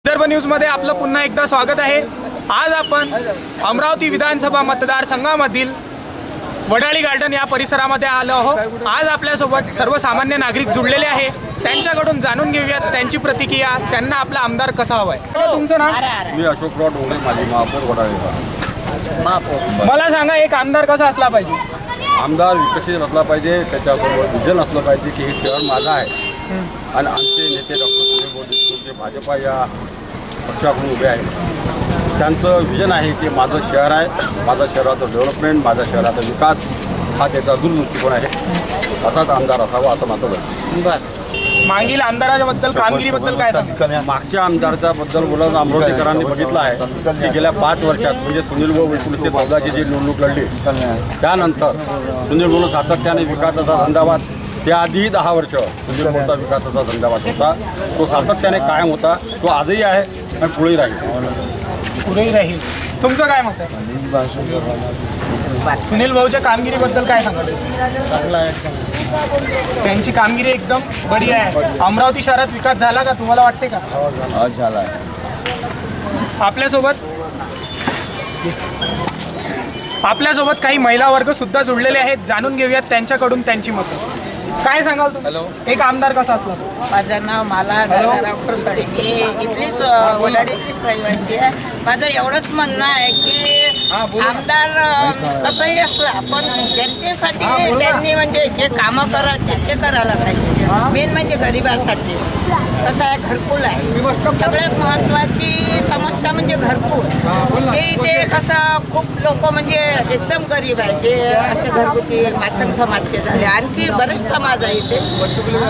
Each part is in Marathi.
विदर्भ न्यूजमध्ये आपलं पुन्हा एकदा स्वागत आहे। आज आपण अमरावती विधानसभा मतदारसंघामधील वडाळी गार्डन या परिसरामध्ये आलो आहोत। आज आपल्यासोबत सर्वसामान्य नागरिक जुळलेले आहे, त्यांच्याकडून जाणून घेऊयात त्यांची प्रतिक्रिया, त्यांना आपला आमदार कसा हवाय। तुमचं नाव? मी अशोकराव डोंगरे, माजी महापौर वडाळी। मला सांगा, एक आमदार कसा असला पाहिजे? आमदार विकसित असला पाहिजे, त्याच्याबरोबर विजन असलं पाहिजे की हे शहर माझं आहे आणि आमचे नेते डॉक्टर सुनील भाऊ देशमुख जे भाजपा या पक्षाकडून उभे आहेत, त्यांचं विजन आहे की माझं शहर आहे, माझ्या शहराचं डेव्हलपमेंट, माझ्या शहराचा विकास हा त्याचा दूरदृष्टिकोन आहे। असाच आमदार असावा असं माझं म्हणणं। बस मागील आमदाराबद्दल, कामगिरीबद्दल काय सांगा? मागच्या आमदारच्या बद्दल बोलून अमरावतीकरांनी बघितलं आहे की गेल्या 5 वर्षात म्हणजे सुनील भाऊ 1914ची जी निवडणूक लढली त्यानंतर सुनील भाऊ सातत्याने विकासाचा झंझावात, त्याआधी 10 वर्ष सुनील भाऊचा विकासाचा झंझावात होता, तो सातत्याने कायम होता, तो आजही आहे आणि पुढेही राहील। तुमचं काय मत आहे? सुनील भाऊच्या कामगिरीबद्दल काय सांगाल? चांगला आहे, त्यांची कामगिरी एकदम बढिया आहे। अमरावती शहरात विकास झाला का, तुम्हाला वाटते का? झाला आहे। आपल्यासोबत काही महिला वर्ग सुद्धा जुळलेले आहेत, जाणून घेऊयात त्यांच्याकडून त्यांची मतं। काय सांगाल तुम्ही? एक आमदार कसा असला? माझं नाव माला दादाराव खरसाडे, मी इथलीच वडाळीतलीच रहिवासी आहे। माझं एवढंच म्हणणं आहे की आमदार कसंही असलं पण जनतेसाठी त्यांनी म्हणजे जे कामं करायचे ते करायला पाहिजे। मेन म्हणजे गरिबासाठी कसं आहे, घरकुल आहे सगळ्यात महत्त्वाची समस्या, म्हणजे घरकुल। ते इथे कसं खूप लोक म्हणजे एकदम गरीब आहे, जे असे घरगुती मातंग समाजचे झाले, आणखी बरेच समाज आहे इथे,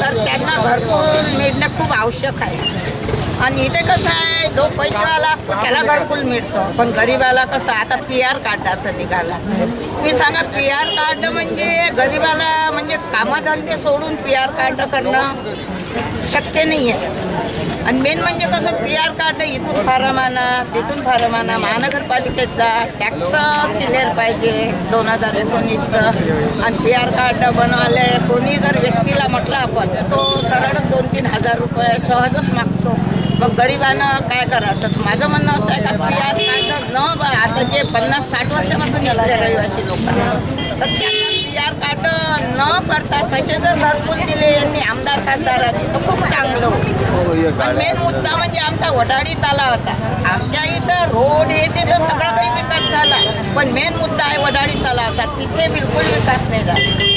तर त्यांना घरकुल मिळणं खूप आवश्यक आहे। आणि इथे कसं आहे, जो पैसेवाला असतो त्याला घरकुल मिळतं, पण गरीबाला कसं आता PR कार्डाचं निघाला। मी सांगा, PR कार्ड म्हणजे गरीबाला म्हणजे कामधंदे सोडून PR कार्ड करणं शक्य नाही आहे। आणि मेन म्हणजे कसं, PR कार्ड इथून फारम आणा, तिथून फारम आणा, महानगरपालिकेचा टॅक्स क्लिअर पाहिजे 2019चं। आणि PR कार्ड बनवायला कोणी जर व्यक्तीला म्हटलं आपण तो सरळ 2-3 हजार रुपये सहजच मागतो, मग गरिबानं काय करायचं? माझं म्हणणं असं आहे का, PR कार्ड न आता जे 50-60 वर्षापासून गेले रहिवासी लोकांना, तर त्यांना PR कार्ड न करता तसे जर घरकुल दिले यांनी आमदार खासदारांनी तर खूप चांगलं होतं। मेन मुद्दा म्हणजे आमचा वडाळी तलावाचा, आमच्या इथं रोड हे ते तर सगळं काही विकास झाला, पण मेन मुद्दा आहे वडाळी तलावाचा, तिथे बिलकुल विकास नाही झाला।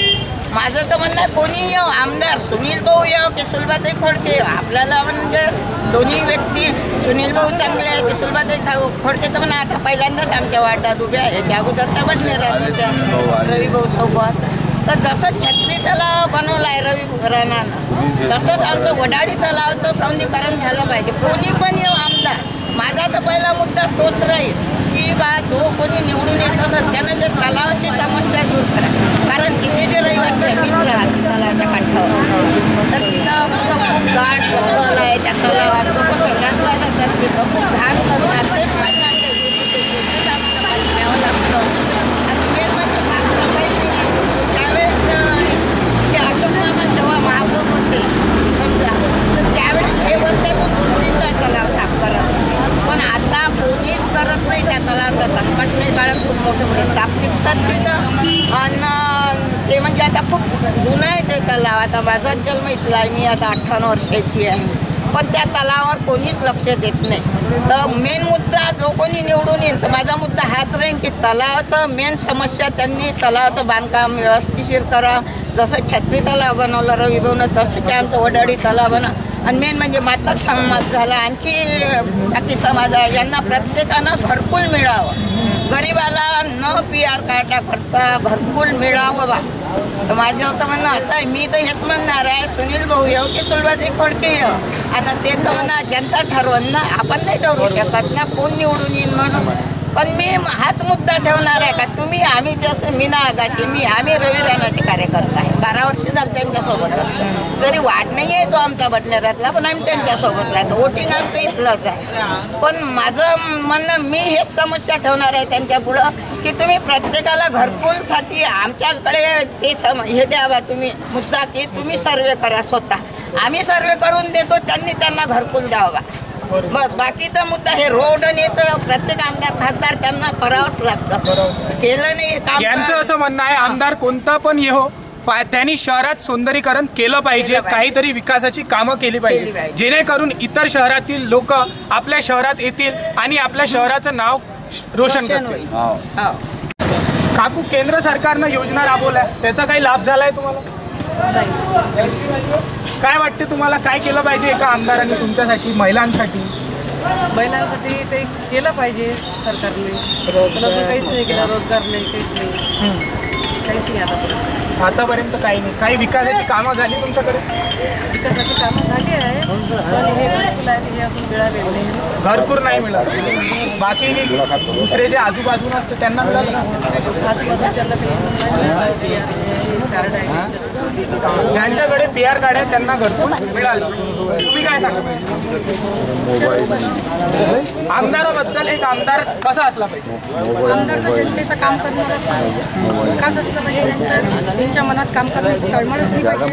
माझं तर म्हणणं कोणी येऊ, आमदार सुनील भाऊ येऊ की सुलभाताई खोडके येऊ, आपल्याला म्हणजे दोन्ही व्यक्ती, सुनील भाऊ चांगले आहे की सुलभाताई खोडके तर म्हणा आता पहिल्यांदाच आमच्या वार्डात उभ्या, याच्या अगोदर त्या बडनेर होत्या रवी भाऊ सोबत। तर जसं छत्री तलाव बनवला आहे रवी राणानं, तसंच आमचं वडाळी तलावाचं सौंदर्यीकरण झालं पाहिजे। कोणी पण येऊ आमदार, माझा तर पहिला मुद्दा तोच राहील की बा जो कोणी निवडून येत असेल त्यानं ते तलावाची समस्या दूर करा, कारण तिथे जे रहिवासी आहे मीच राहते तलावाच्या काठावर, तर तिथं कसं खूप गाठ जंगल आहे, त्या तलावात लोक संडासला जातात, तिथं खूप घाण करतात, तेच पाहिजे आम्हाला पाणी द्यावं लागतं। आणि मेन म्हणजे साफसफाई त्यावेळेस ते अशोकराव जेव्हा महापौर होते समजा, तर त्यावेळेस हे वर्षातून 2-3दा तलाव साफ करत होते, पण आता कोणीच करत नाही। त्या तलावाचा संकट नाही काढत, खूप मोठे साफ निघतात तिथं। आणि ते म्हणजे आता खूप जुनं आहे ते तलाव, आता माझा जन्म इथला आहे, मी आता 58 वर्षाची आहे, पण त्या तलावावर कोणीच लक्ष देत नाही। तर मेन मुद्दा जो कोणी निवडून येईल, तर माझा मुद्दा हाच राहील की तलावाचं मेन समस्या त्यांनी तलावाचं बांधकाम व्यवस्थिशीर करा, जसं छत्री तलाव बनवलं रवी भाऊनं तसंच आमचं वडाळी तलाव बना। आणि मेन म्हणजे मातक समाज झाला, आणखी बाकी समाज आहे, यांना प्रत्येकानं घरकुल मिळावं, गरिबाला न PR कार्ड करता घरकुल मिळावं बा। तर माझं तर म्हणणं असं आहे, मी तर हेच म्हणणार आहे, सुनील भाऊ येऊ की सुलभाताई खोडके येऊ, आता ते तर म्हणा जनता ठरवून ना, आपण नाही ठरवू शकत ना कोण निवडून येईल म्हणून। पण मी हाच मुद्दा ठेवणार आहे का, तुम्ही आम्ही जसं मीना आगाशी आम्ही रवी राणाचे कार्यकर्ता आहे, 12 वर्ष झालं त्यांच्यासोबत असतो, तरी वाट नाही आहे तो आमचा बडनेरातला, पण आम्ही त्यांच्यासोबत राहतो, वोटिंग आमचं इथलंच आहे। पण माझं म्हणणं, मी हेच समस्या ठेवणार आहे त्यांच्यापुढं की तुम्ही प्रत्येकाला घरकुलसाठी आमच्याकडे ते हे द्यावा तुम्ही मुद्दा, की तुम्ही सर्वे करा स्वतः, आम्ही सर्वे करून देतो, त्यांनी त्यांना घरकुल द्यावा। बस बाकीचा मुद्दा हे रोड आणि तर प्रत्येक आमदार खासदार त्यांना करावंच लागतं. केलं नाही काम यांचं असं म्हणणं आहे आमदार कोणता पण येहो त्यांनी शहरात सौंदर्यीकरण केलं पाहिजे, काहीतरी विकासाची कामं केली पाहिजे जेणेकरून इतर शहरातील लोक आपल्या शहरात येतील आणि आपल्या शहराचं नाव रोशन करतील. काकू, केंद्र सरकारनं योजना राबवल्या त्याचा काही लाभ झालाय तुम्हाला? काय वाटते तुम्हाला, काय केलं पाहिजे एका आमदारांनी तुमच्यासाठी, महिलांसाठी? महिलांसाठी काही केलं पाहिजे सरकारने. काहीच नाही केलं, रोजगार नाही, काहीच नाही आतापर्यंत काही नाही. काही विकासाची कामं झाली तुमच्याकडे? विकासाची कामं झाली आहे पण हे घरकुल आहे हे अजून मिळालेलं नाही. घरकुल नाही मिळालं. बाकी दुसरे जे आजूबाजूला असते त्यांना मिळालं? आजूबाजूच्याला काही कार्ड आहे ज्यांच्याकडे PR कार्ड आहे त्यांना घरकुल मिळालं. तुम्ही काय सांगा? आमदाराबद्दल एक आमदार कसा असला पाहिजे? आमदार तर जनतेचं काम करणार असलं पाहिजे, विकास असलं पाहिजे, त्यांच्या मनात काम करण्याची तळमळच नाही पाहिजे,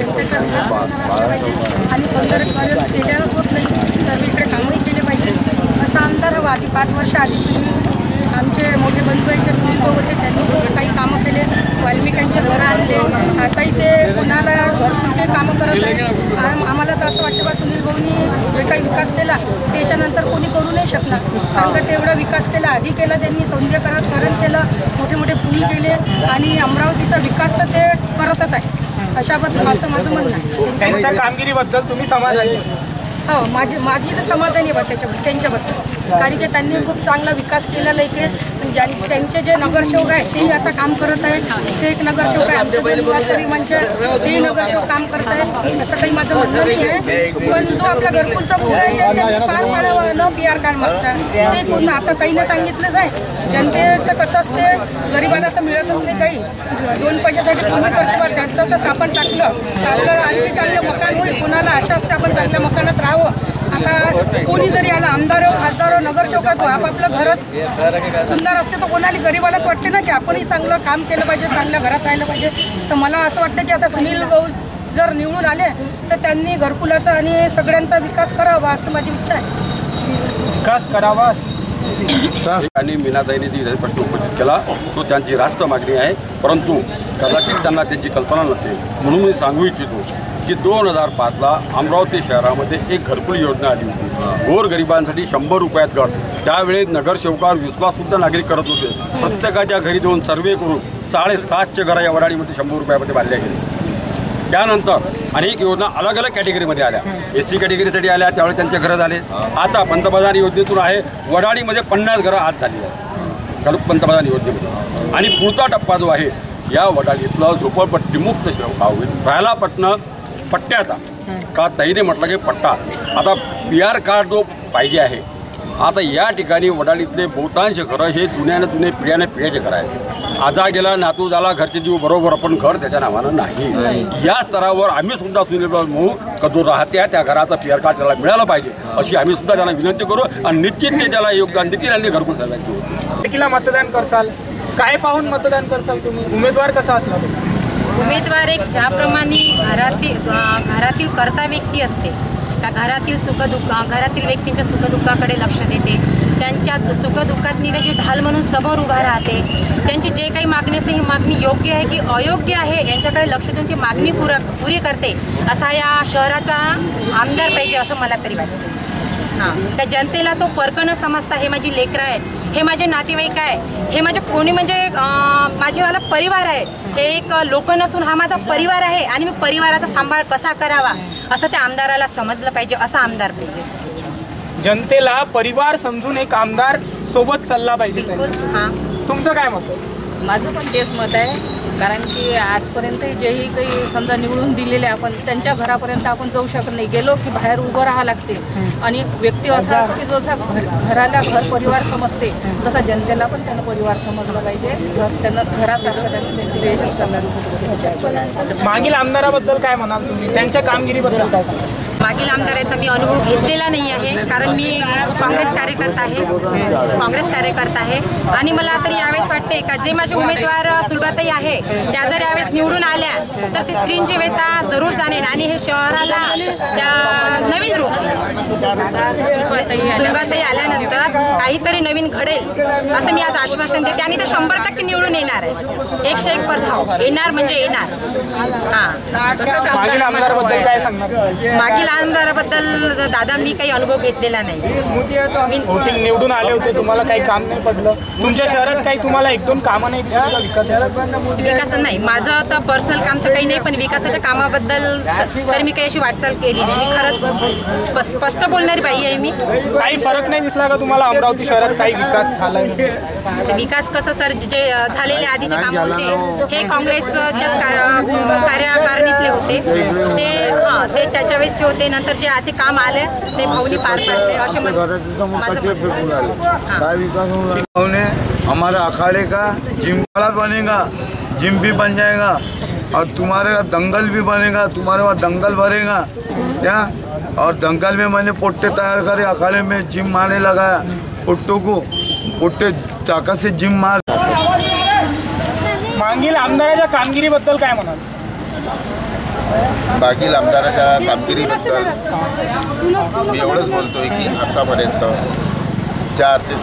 जनतेचा विकास करणार असला पाहिजे आणि सौंदर्यीकरण केल्यानंच होत नाही, सर्व इकडे कामही केले पाहिजे. असा आमदार हवा. आधी 5 वर्ष आधी सुनील आमचे मोठे बंधू आहेत ते सुनील भाऊ होते, त्यांनी काही कामं केले, वाल्मिकांचे घरं आणले. आताही ते कोणाला घरकुलचे कामं करत आहेत. आम्हाला तर असं वाटतं बा सुनील भाऊनी जे काही विकास केला त्याच्यानंतर कोणी करू नाही शकणार, कारण का तेवढा विकास केला आधी केला त्यांनी, सौंदर्यीकरण केलं, मोठे मोठे पूल केले आणि अमरावतीचा विकास तर ते करतच आहे. अशाबद्दल असं माझं म्हणणं आहे. त्यांच्या कामगिरीबद्दल तुम्ही समाधानी? हो, माझी तर समाधानी आहे त्याच्याबद्दल, त्यांच्याबद्दल, कारण की त्यांनी खूप चांगला विकास केलेला इकडे. त्यांचे जे नगरसेवक आहेत तेही आता काम करत आहेत. ते एक नगरसेवक आहे आमच्या निवासरी म्हणजे तेही नगरसेवक काम करत आहेत, असं काही माझं म्हणणं नाही आहे. पण जो आपला घरकुलचा मुद्दा आहे ते त्यांनी पार पाडावं, न PR कार्ड मागता ते कोण. आता ताईनं सांगितलंच आहे जनतेचं कसं असते, गरिबाला तर मिळतच नाही काही, 2 पैशासाठी कोणी करते बा. त्यांचं जर सापण टाकलं तर आपल्याला आणखी चांगलं मकान होईल. कोणाला आशा असते आपण चांगल्या मकानात राहावं. आता कोणी जरी आला, आमदार हो, खासदार हो, नगरसेवकात हो, आपापलं घरच सुंदर असते तर कोणाला गरिबालाच वाटते ना की आपणही चांगलं काम केलं पाहिजे, चांगल्या घरात राहिलं पाहिजे. तर मला असं वाटतं की आता सुनील भाऊ जर निवडून आले तर त्यांनी घरकुलाचा आणि सगळ्यांचा विकास करावा असं माझी इच्छा आहे. विकास करावा आणि मीनाताईने जी प्रश्न उपस्थित केला तो त्यांची रास्त मागणी आहे, परंतु कदाचित त्यांना त्यांची कल्पना नसते. म्हणून मी सांगू इच्छितो की 2005ला अमरावती शहरामध्ये एक घरकुल योजना आली होती, गोरगरिबांसाठी 100 रुपयात घर. त्यावेळी नगरसेवकावर विश्वाससुद्धा नागरिक करत होते. प्रत्येकाच्या घरी जाऊन सर्वे करून 750 घरं या वडाळीमध्ये 100 रुपयामध्ये बांधल्या गेली. त्यानंतर अनेक योजना अलग अलग कॅटेगरीमध्ये आल्या. SC कॅटेगरीसाठी आल्या, त्यावेळी त्यांचे घरं झाले. आता पंतप्रधान योजनेतून आहे वडाळीमध्ये 50 घरं आज झाली आहे पंतप्रधान योजनेमध्ये. आणि पुढचा टप्पा जो आहे या वडाळीतलं झोपडपट्टीमुक्त गाव होईल. राहायला पट्ट्याचा का ताईने म्हटलं की पट्टा आता PR कार्ड जो पाहिजे आहे. आता या ठिकाणी वडाळीतले बहुतांश घरं हे जुने पिढ्याचे घरं आहेत. आजा गेला नातू झाला घरचे जीव बरोबर, पण घर त्याच्या नावानं नाही. या स्तरावर आम्ही सुद्धा सुनील भाऊ का जो राहत्या त्या घराचा PR कार्ड त्याला मिळालं पाहिजे अशी आम्ही सुद्धा त्यांना विनंती करू आणि निश्चित ते त्याला योगदान देतील आणि घरकुल चालवायचे. मतदान करसाल, काय पाहून मतदान करसाल तुम्ही? उमेदवार कसा असला? उमेदवार एक ज्याप्रमाणे घरातील कर्ता व्यक्ती असते, त्या घरातील व्यक्तींच्या सुखदुःखाकडे लक्ष देते, त्यांच्या सुखदुःखात निराची ढाल म्हणून समोर उभा राहते, त्यांची जे काही मागणी असते ही मागणी योग्य आहे की अयोग्य आहे यांच्याकडे लक्ष देऊन ती मागणी पुरी करते असा या शहराचा आमदार पाहिजे असं मला तरी वाटतं. त्या जनतेला तो परकणं समजता हे माझी लेकरं आहेत, हे माझे नातेवाईक आहे, हे माझे कोणी म्हणजे माझेवाला परिवार आहे, हे एक लोक नसून हा माझा परिवार आहे आणि मी परिवाराचा सांभाळ कसा करावा असं त्या आमदाराला समजलं पाहिजे. असा आमदार पाहिजे. जनतेला परिवार समजून एक आमदार सोबत चालला पाहिजे. तुमचं काय मत आहे? माझं पण तेच मत आहे, कारण की आजपर्यंत जेही काही समजा निवडून दिलेले आपण त्यांच्या घरापर्यंत आपण जाऊ शकत नाही, गेलो की बाहेर उभं राहावं लागते. आणि व्यक्ती असा असतो की जसा घराला घर परिवार समजते तसा जनतेला पण त्यांना परिवार समजलं पाहिजे. त्यांना घरासारखं त्यांचं मागील आमदाराबद्दल काय म्हणाल तुम्ही? त्यांच्या कामगिरीबद्दल काय सांगाल? मागील आमदाराचा मी अनुभव घेतलेला नाही आहे, कारण मी काँग्रेस कार्यकर्ता आहे आणि मला तरी यावेळेस वाटते का जे माझे उमेदवार सुलभाताई आहे त्या जर यावेळेस निवडून आल्या तर ते स्त्रींची वेता जरूर जाणेल आणि हे शहराला त्या नवीन रूप सुलभाताई आल्यानंतर काहीतरी नवीन घडेल असं मी आज आश्वासन देते आणि ते 100% निवडून येणार आहे. 101 प्रभाव येणार म्हणजे येणार. मागील आमदाराबद्दल काय सांगणार? मागील आमदाराबद्दल दादा मी काही अनुभव घेतलेला नाही. वोटिंग निवडून आले होते, तुम्हाला काही काम नाही पडलं? तुमच्या शहरात काही तुम्हाला 1-2 कामं नाही दिसली का विकास नाही? माझं तर पर्सनल काम तर काही नाही, पण विकासाच्या कामाबद्दल तर मी काही अशी वाटचाल केली नाही. मी खरंच स्पष्ट बोलणारी बाई आहे. मी काही फरक नाही दिसला का तुम्हाला अमरावती शहरात काही विकास झालाय? विकास कसं सर, जे झालेले आधीचे काम होते हे काँग्रेसच्या कार्यकारिणीतले होते ते त्याच्या वेळेसचे होते. नंतर जे आधी काम आले ते भाऊनी पार पाडले असे हमारे अखाड़े का जिम बनेगा, जिम भी बन जाएगा और तुम्हारे दंगल भी बनेगा, तुम्हारे वहाँ दंगल भरेगा क्या? और दंगल में मैंने पोट्टे तैयार करे, अखाड़े में जिम मारने लगाया, पोट्टों को पोट्टे ताकत से जिम मार. मागील आमदाराच्या कामगिरीबद्दल काय म्हणाल? मागील आमदाराच्या कामगिरीबद्दल मी एवढंच बोलतोय की आत्तापर्यंत 4 ते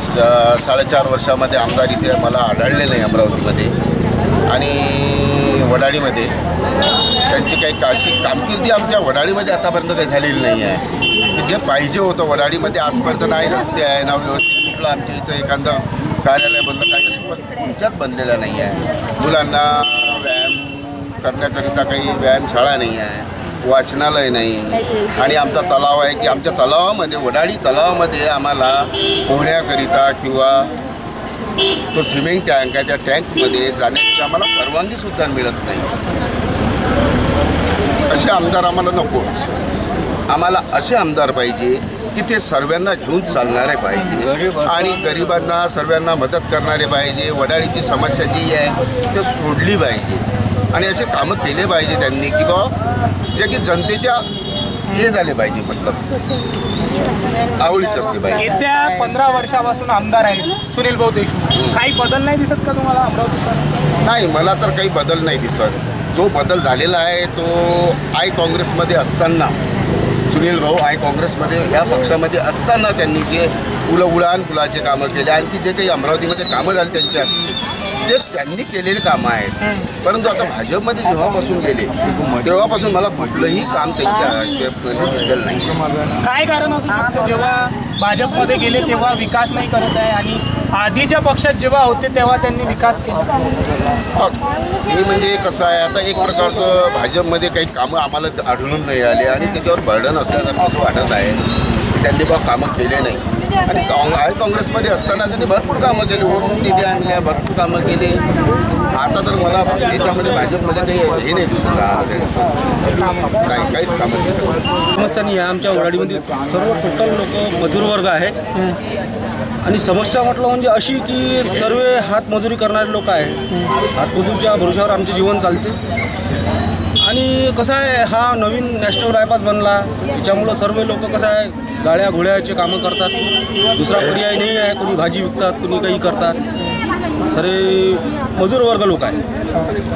4.5 वर्षामध्ये आमदार इथे मला आढळले नाही अमरावतीमध्ये आणि वडाळीमध्ये. त्यांची काही अशी कामगिरी आमच्या वडाळीमध्ये आतापर्यंत काही झालेली नाही आहे. जे पाहिजे होतं वडाळीमध्ये आजपर्यंत नाही रस्ते आहे ना व्यवस्थित कुठलं आमच्या इथं एखादं कार्यालय बनलं काही अशी वस्तू तुमच्यात बनलेल्या नाही आहे. मुलांना व्यायाम करण्याकरिता काही व्यायामशाळा नाही आहे, वाचनालय नाही आणि आमचा तलाव आहे की आमच्या तलावामध्ये वडाळी तलावामध्ये आम्हाला पोहण्याकरिता किंवा तो स्विमिंग टँक आहे त्या टँकमध्ये जाण्याची आम्हाला परवानगीसुद्धा मिळत नाही. असे आमदार आम्हाला नकोच. आम्हाला असे आमदार पाहिजे की ते सर्वांना घेऊन चालणारे पाहिजे आणि गरिबांना सर्वांना मदत करणारे पाहिजे. वडाळीची समस्या जी आहे ते सोडली पाहिजे आणि असे कामं केले पाहिजे त्यांनी की बा जे की जनतेच्या हे झाले पाहिजे, मतलब आवडीच असते पाहिजे. येत्या 15 वर्षापासून आमदार आहेत सुनील भाऊ देशमुख, काही बदल नाही दिसत का तुम्हाला अमरावती? नाही, मला तर काही बदल नाही दिसत. जो बदल झालेला आहे तो काँग्रेसमध्ये असताना सुनील भाऊ काँग्रेसमध्ये ह्या पक्षामध्ये असताना त्यांनी जे उडान पुलाचे कामं केले आणखी जे काही अमरावतीमध्ये कामं झाली त्यांच्या ते त्यांनी केलेले कामं आहेत. परंतु आता भाजपमध्ये जेव्हापासून गेले तेव्हापासून मला कुठलंही काम त्यांच्या दिसलेलं नाही. काय कारण असू शकतं? जेव्हा भाजपमध्ये गेले तेव्हा विकास नाही करत आहे आणि आधीच्या पक्षात जेव्हा होते तेव्हा त्यांनी विकास केला. हे म्हणजे कसं आहे, आता एक प्रकारचं भाजपमध्ये काही कामं आम्हाला आढळून नाही आले आणि त्याच्यावर बर्डन असल्यासारखं वाटत आहे. त्यांनी बा कामं केले नाही आणि काँग्रेसमध्ये असताना त्यांनी भरपूर कामं केली, वरून निधी आणल्या, भरपूर कामं केले. आता तर मला याच्यामध्ये भाजपमध्ये काही हे नाही दिसत नाही, काहीच कामं दिसत नाही. समस्या नाही आहे. आमच्या वडाळीमध्ये सर्व टोटल लोक मजूर वर्ग आहे आणि समस्या म्हटलं म्हणजे अशी की सर्व हातमजुरी करणारे लोक आहे. हातमजुरीच्या भरोशावर आमचे जीवन चालते आणि कसं आहे, हा नवीन नॅशनल बायपास बनला त्याच्यामुळं सर्व लोक कसं आहे गाड्या घोड्याचे कामं करतात. दुसरा पर्याय नाही आहे. कोणी भाजी विकतात, कोणी काही करतात. सारे मजूर वर्ग लोक आहे.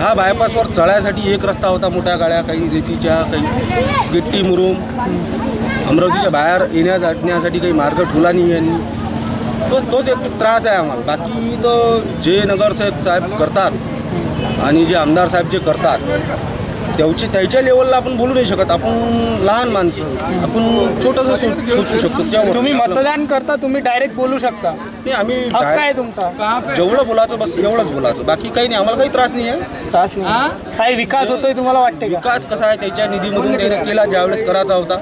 हा बायपासवर चढायसाठी एक रस्ता होता, मोठ्या गाड्या काही रेतीच्या, काही गिट्टी मुरुम. अमरावतीच्या बाहेर येण्यासाठी काही मार्ग ठेवला नाही यांनी. तोच एक त्रास आहे आम्हाला. बाकी तर जे नगरसेवक साहेब करतात आणि जे आमदार साहेब जे करतात त्याच्या लेवलला आपण बोलू नाही शकत. आपण लहान माणसं, आपण छोटंसं सोचू शकतो. तुम्ही मतदान करता, तुम्ही डायरेक्ट बोलू शकता. नाही, आम्ही हक्क आहे तुमचा. जेवढं बोलायचं बस एवढंच बोलायचं, बाकी काही नाही. आम्हाला काही त्रास नाही आहे. त्रास नाही. काही विकास होतोय तुम्हाला वाटते? विकास कसा आहे, त्याच्या निधीमधून त्याने केला. ज्यावेळेस करायचा होता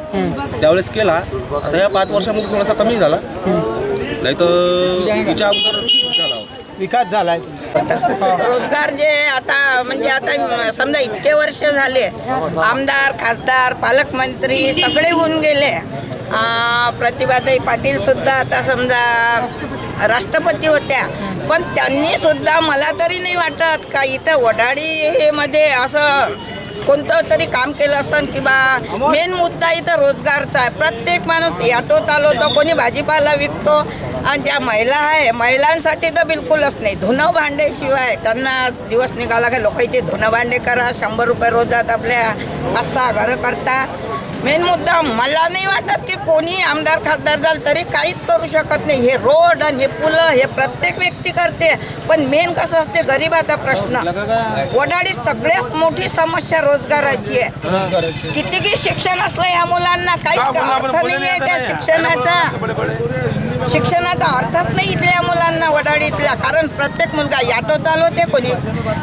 त्यावेळेस केला. आता या 5 वर्षामध्ये थोडासा कमी झाला, नाही तर त्याच्या अगोदर झाला होता. विकास झालाय. रोजगार जे आता म्हणजे आता समजा इतके वर्ष झाले आमदार, खासदार, पालकमंत्री सगळे होऊन गेले. प्रतिभाताई पाटील सुद्धा आता समजा राष्ट्रपती होत्या, पण त्यांनी सुद्धा मला तरी नाही वाटत का इथं वडाळीमध्ये असं कोणतं तरी काम केलं असन किंवा मेन मुद्दा इथं रोजगारचा आहे. प्रत्येक माणूस ऑटो चालवतो, कोणी भाजीपाला विकतो आणि ज्या महिला आहे महिलांसाठी तर बिलकुलच नाही. धुणं भांड्याशिवाय त्यांना दिवस निघाला का लोकांचे धुणं भांडे करा, 100 रुपये रोजात आपल्या 5-6 घरं करतात. मेन मुद्दा मला नाही वाटत की कोणी आमदार खासदार झालं तरी काहीच करू शकत नाही. हे रोड आणि हे पुलं हे प्रत्येक व्यक्ती करते, पण मेन कसं असते गरिबाचा प्रश्न. वडाळीत सगळ्यात मोठी समस्या रोजगाराची आहे. कितीही शिक्षण असलं या मुलांना काहीच अर्थ नाही आहे त्या शिक्षणाचा अर्थच नाही इथल्या मुलांना वडाळीतल्या. कारण प्रत्येक मुलगा ऑटो चालवते, कोणी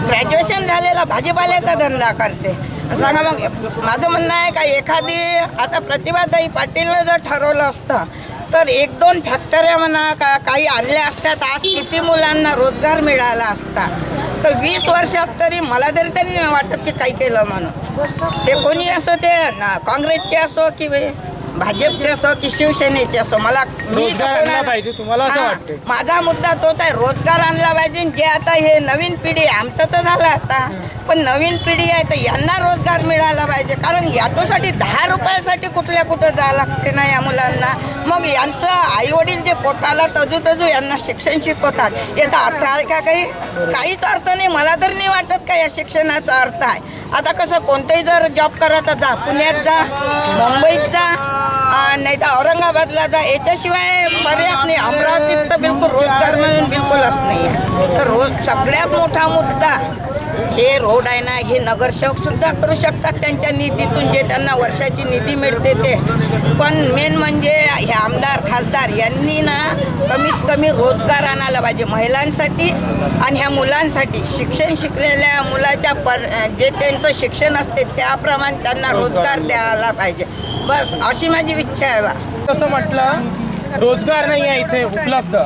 ग्रॅज्युएशन झालेला भाजीपाल्याचा धंदा करते. सांगा मग माझं म्हणणं आहे का एखादी आता प्रतिभाताई पाटीलनं जर ठरवलं असतं तर 1-2 फॅक्टऱ्या म्हणा का काही आणल्या असत्यात, आज किती मुलांना रोजगार मिळाला असता. तर 20 वर्षात तरी मला तरी त्यांनी वाटत की काही केलं म्हणून. ते कोणी असो, ते काँग्रेसचे असो की भाजपचे असो की शिवसेनेचे असो, मला पाहिजे तुम्हाला असं वाटतं. माझा मुद्दा तोच आहे, रोजगार आणला पाहिजे. जे आता हे नवीन पिढी आमचं तर झालं आता, पण नवीन पिढी आहे तर यांना रोजगार मिळाला पाहिजे. कारण ऑटोसाठी 10 रुपयासाठी कुठं जावं लागते ना या मुलांना. मग यांचं आईवडील जे पोटाला तजू यांना शिक्षण शिकवतात, याचा अर्थ आहे का? काहीच अर्थ नाही. मला तर नाही वाटत का या शिक्षणाचा अर्थ आहे. आता कसं कोणताही जर जॉब करायचा जा, पुण्यात जा, मुंबईत जा, नाही तर औरंगाबादला जा, याच्याशिवाय पर्याय नाही. अमरावतीत तर बिलकुल रोजगार म्हणून बिलकुलच नाही आहे. तर सगळ्यात मोठा मुद्दा हे रोड आहे ना, हे नगरसेवक सुद्धा करू शकतात त्यांच्या निधीतून, जे त्यांना वर्षाची निधी मिळते ते. पण मेन म्हणजे हे आमदार खासदार यांनी ना कमीत कमी रोजगार आणायला पाहिजे महिलांसाठी आणि ह्या मुलांसाठी. शिक्षण शिकलेल्या मुलाच्या जे त्यांचं शिक्षण असते त्याप्रमाणे त्यांना रोजगार द्यायला पाहिजे. बस अशी माझी इच्छा आहे. बा कसं म्हटलं, रोजगार नाही आहे इथे उपलब्ध.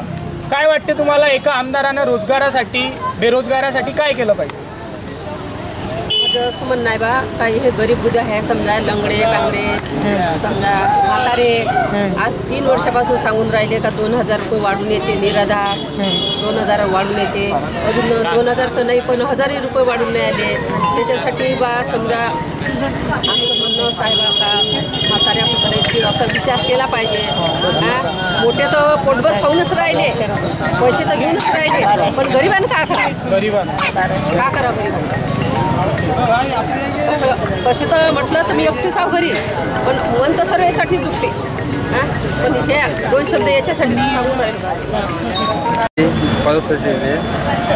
काय वाटते तुम्हाला, एका आमदारानं रोजगारासाठी बेरोजगारासाठी काय केलं पाहिजे? असं म्हणणं आहे बा, काही हे गरीब बुद्ध आहे समजा, लंगडे बांगडे समजा म्हातारे आज 3 वर्षापासून सांगून राहिले का 2000 रुपये वाढून येते, निराधार 2000 वाढून येते. अजून 2000 तर नाही पण 1000 रुपये वाढून नाही आले. त्याच्यासाठी बा समजा आमचं म्हणणं साहेबा का म्हाताऱ्या म्हाताऱ्याची असा विचार केला पाहिजे. मोठे तर पोटभर खाऊनच राहिले, पैसे तर घेऊनच राहिले, पण गरिबांना काय करावं? का करावं गरिबांना? तसे तर म्हटलं तर मी एकटीच आहो घरी, पण मन तर सर्वेसाठी दुखते. पण हे 2 शब्द याच्यासाठी सांगून राहिले.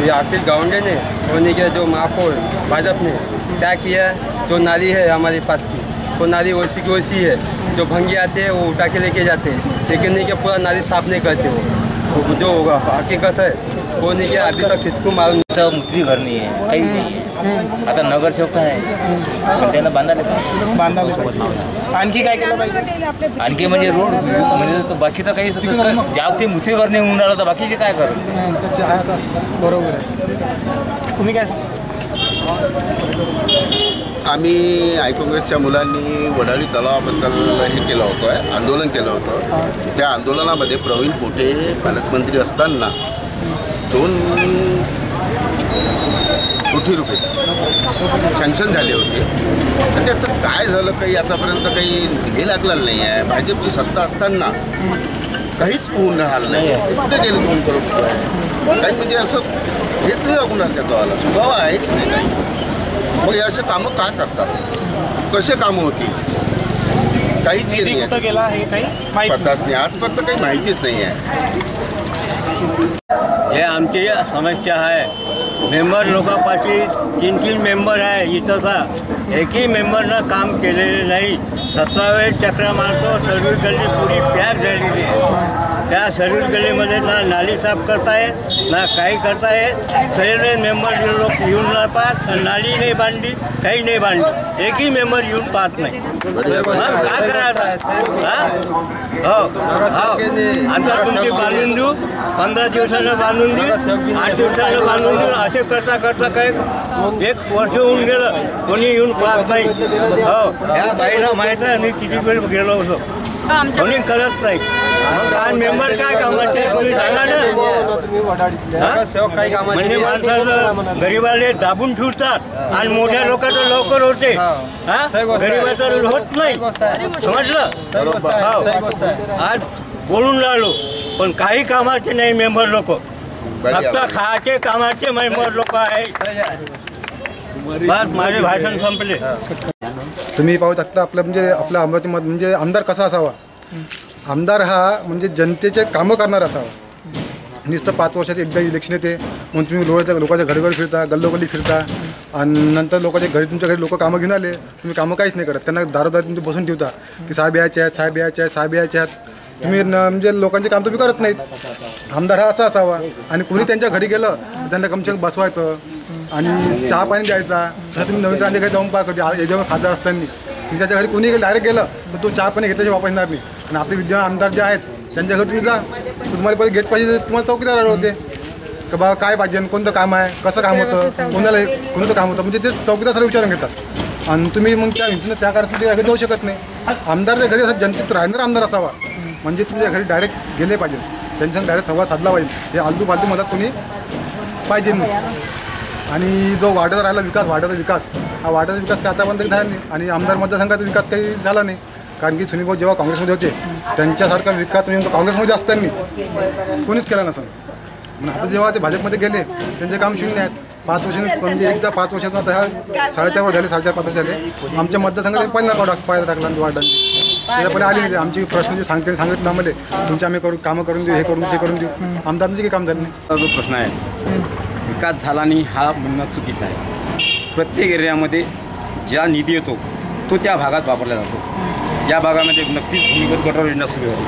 ये आसिफ गावंडे ने होने के जो महापौर भाजपा ने क्या किया, जो नाली है हमारे पास की वो नाली वैसी की वैसी है. जो भंगी आते हैं वो उठा के लेके जाते हैं, लेकिन नहीं क्या पूरा नाली साफ नहीं करते. वो जो हकीकत है वो नहीं क्या अभी तक किसको मालूम. मुत्री घर नाही आहे, काही नाही आहे. आता नगरसेवक आहे पण त्याला बांधायला आणखी काय केलं पाहिजे? आणखी म्हणजे रोड म्हणजे बाकी तर काही ज्या ते मुत्री घर नाही उन्हाळा तर बाकीचे काय करत. बरोबर आहे. तुम्ही काय सांगा? आम्ही आय काँग्रेसच्या मुलांनी वडाळी तलावाबद्दल हे केलं होतं, आंदोलन केलं होतं. त्या आंदोलनामध्ये प्रवीण पोटे पालकमंत्री असताना 2 कोटी रुपये सँक्शन झाले होते. आणि त्याचं काय झालं काही आतापर्यंत काही हे लागलेलं नाही आहे. भाजपची सत्ता असताना काहीच होऊन राहिलं नाही. कुठे गेले 2 करोड रुपये? काही म्हणजे असं हेच नाही लागून राहिलं, त्याचा आला सुभाव आहेच नाही काही. मग हे असे कामं का करतात? कसे कामं होती? काहीच नाही आहे, पत्ताच नाही. आजपर्यंत काही माहितीच नाही आहे. हे आमची समस्या आहे. मेंबर लोकांपाशी 3 मेंबर आहे. इथंचा एकही मेंबरनं काम केलेले नाही. 17 चक्र मारतो. सर्व्हिस गल्ली पुरी पॅक झालेली आहे. त्या सर्व्हिस गल्लीमध्ये ना नाली साफ करताय ना काही करताय. सगळे मेंबर लोक येऊन न पाहत, नाली नाही बांधली, काही नाही बांधली. एकही मेंबर येऊन पाहत नाही. काय करायचं? हो आता तुमची बांधून देऊ, 15 दिवसानं बांधून देऊ, 8 दिवसानं बांधून देऊ. असे करता करता काय 1 वर्ष होऊन गेलं, कोणी येऊन पाहत नाही. हो ह्या बाईला माहीत आहे मी किती वेळ गेलो होतो, कोणी करत नाही. काय मेंबर काय कामाचे कोणी सांगा ना. नगरसेवक काही कामाचे म्हणजे माणसाचं गरीबाले दाबून ठेवतात आणि मोठ्या लोकांचं लवकर होते. गरीबाचं होत नाही, समजलं. आज बोलून राहिलो पण काही कामाचे नाही मेंबर लोक, फक्त खायचे कामाचे मेंबर लोक आहेत. बस माझे भाषण संपले. तुम्ही पाहू शकता आपल्या अमरावतीमध्ये म्हणजे आमदार कसा असावा. आमदार हा म्हणजे जनतेचे कामं करणार असावा. नुसतं 5 वर्षात एकदा इलेक्शन येते मग तुम्ही लोकांच्या घरोघरी फिरता, गल्लोगल्ली फिरता आणि नंतर तुमच्या घरी लोक कामं घेऊन आले, तुम्ही कामं काहीच नाही करत. त्यांना दारोदारी तुम्ही बसून ठेवता की साहेब यायचे आहेत, साहेब यायचे आहेत, साहेब यायचे आहेत. तुम्ही म्हणजे लोकांचे काम तुम्ही करत नाहीत. आमदार हा असा असावा. आणि कोणी त्यांच्या घरी गेलं तर त्यांना कमसे कम बसवायचं आणि चहा पाणी द्यायचा. जसं तुम्ही नवीन त्यांच्या घरी जाऊन पहा, कधी याच्यावर खासदार असताना त्याच्या घरी कोणी डायरेक्ट गेलं तर तो चहा पाणी घेतल्याशिवाय वापस येणार नाही. आणि आपले विद्यमान आमदार जे आहेत त्यांच्या घरी तुम्ही जा, तर तुम्हाला पहिले गेट पाहिजे, तुम्हाला चौकीदार होते की बाबा काय पाहिजे, कोणतं काम आहे, कसं काम होतं, कोणाचं काम होतं, म्हणजे ते चौकीदार सर्व विचारून घेतात. आणि तुम्ही मग त्या कारणासाठी घरी जाऊ शकत नाही. आमदारच्या घरी असं जनतेत राहणार आमदार असावा. म्हणजे तुमच्या घरी डायरेक्ट गेले पाहिजे, त्यांच्या डायरेक्ट संवाद साधला पाहिजे. हे आलतू फालतू मदत कोणी पाहिजे नाही. आणि जो वाढत राहिला वाढाचा विकास हा वाढाचा विकास काय आतापर्यंत झाला नाही. आणि आमदार मतदारसंघाचा विकास काही झाला नाही. कारण की सुनील भाऊ जेव्हा काँग्रेसमध्ये होते त्यांच्यासारखा विकास म्हणजे काँग्रेसमध्ये असताना कोणीच केला नसेल. म्हणून आता जेव्हा ते भाजपमध्ये गेले त्यांचे काम शून्य आहेत. 5 वर्ष म्हणजे एकदा 5 वर्षाचा आता ह्या 4.5 वर्ष झाले, 4.5-5 वर्ष झाले. आमच्या मतदारसंघात पहिला पाहायला टाकला वार्डांनी. त्याला पहिले आली नाही. आमची प्रश्न जे सांगितलं आम्हाला तुमचे आम्ही करू कामं करून देऊ, हे करून ते करून देऊ. आमदारांचे काही काम झालं नाही. जो प्रश्न आहे विकास झाला नाही हा म्हणणं चुकीचं आहे. प्रत्येक एरियामध्ये ज्या निधी येतो तो त्या भागात वापरला जातो. या भागामध्ये नक्कीच भूमिगत गटार योजना सुरू झाली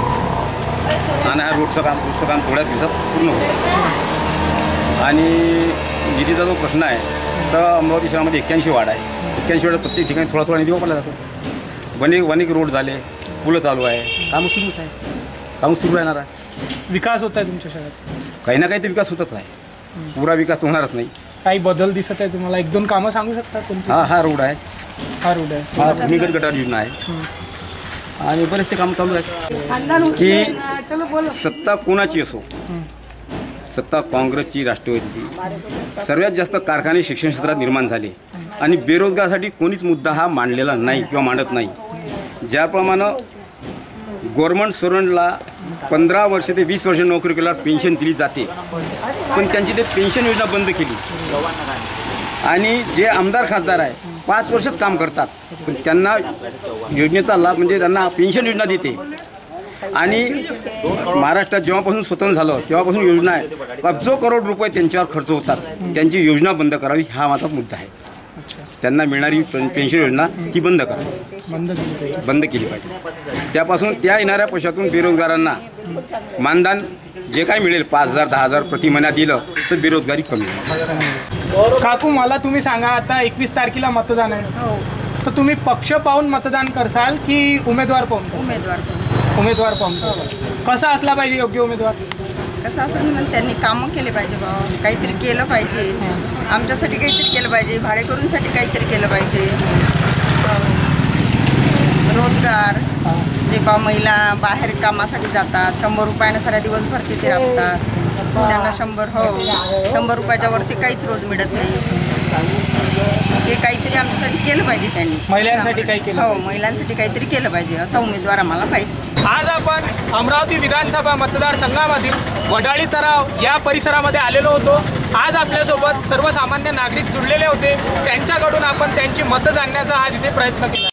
आणि हा रोडचं काम थोड्या दिवसात पूर्ण होतं. आणि निधीचा जो प्रश्न आहे तर अमरावती शहरामध्ये 81 वार्ड आहे. 81 वार्ड प्रत्येक ठिकाणी थोडा निधी वापरला जातो. वणिक रोड झाले, पुलं चालू आहे, कामं सुरूच आहे, कामं सुरू राहणार आहे. विकास होत आहे तुमच्या शहरात? काही ना काही तर विकास होतच आहे. पुरा विकास तर होणारच नाही. काही बदल दिसत आहे तुम्हाला? 1-2 कामं सांगू शकता कोणती? हा रोड आहे, हा भूमिगत गटार योजना आहे आणि बरेचसे काम चालू आहेत. की सत्ता कोणाची असो, सत्ता काँग्रेसची, राष्ट्रवादीची, सर्वात जास्त कारखाने शिक्षण क्षेत्रात निर्माण झाले आणि बेरोजगारासाठी कोणीच मुद्दा हा मांडलेला नाही किंवा मांडत नाही. ज्याप्रमाणे गव्हर्नमेंट स्टुडंटला 15 वर्ष ते 20 वर्ष नोकरी केल्यावर पेन्शन दिली जाते, पण त्यांची ते पेन्शन योजना बंद केली. आणि जे आमदार खासदार आहे 5 वर्षच काम करतात पण त्यांना योजनेचा लाभ म्हणजे त्यांना पेन्शन योजना देते. आणि महाराष्ट्रात जेव्हापासून स्वतंत्र झालं तेव्हापासून योजना आहे, अब्जो करोड रुपये त्यांच्यावर खर्च होतात. त्यांची योजना बंद करावी हा माझा मुद्दा आहे. त्यांना मिळणारी पेन्शन योजना ही बंद केली पाहिजे. त्यापासून त्या येणाऱ्या पैशातून बेरोजगारांना मानधन जे काही मिळेल 5,000-10,000 प्रति महिना दिलं तर बेरोजगारी कमी होईल. काकू मला तुम्ही सांगा, आता 21 तारखेला मतदान आहे, तर तुम्ही पक्ष पाहून मतदान करसाल की उमेदवार पाहून? उमेदवार पाहून. कसा असला पाहिजे योग्य उमेदवार? कसं असलं म्हणजे त्यांनी कामं केले पाहिजे, बाबा काहीतरी केलं पाहिजे, आमच्यासाठी काहीतरी केलं पाहिजे, भाडेकरूंसाठी काहीतरी केलं पाहिजे, रोजगार जे बा महिला बाहेर कामासाठी जातात 100 रुपयानं साऱ्या दिवसभर तिथे राबतात, त्यांना 100 रुपयाच्या वरती काहीच रोज मिळत नाही. हे काहीतरी आमच्यासाठी केलं पाहिजे त्यांनी. महिलांसाठी काही केलं? हो, महिलांसाठी काहीतरी केलं पाहिजे असा उमेदवार आम्हाला पाहिजे. आज आपण अमरावती विधानसभा मतदारसंघामधील वडाळी तराव या परिसरामध्ये आलेलो होतो. आज आपल्यासोबत सर्वसामान्य नागरिक जुळलेले होते. त्यांच्याकडून आपण त्यांची मतं जाणण्याचा आज इथे प्रयत्न केला.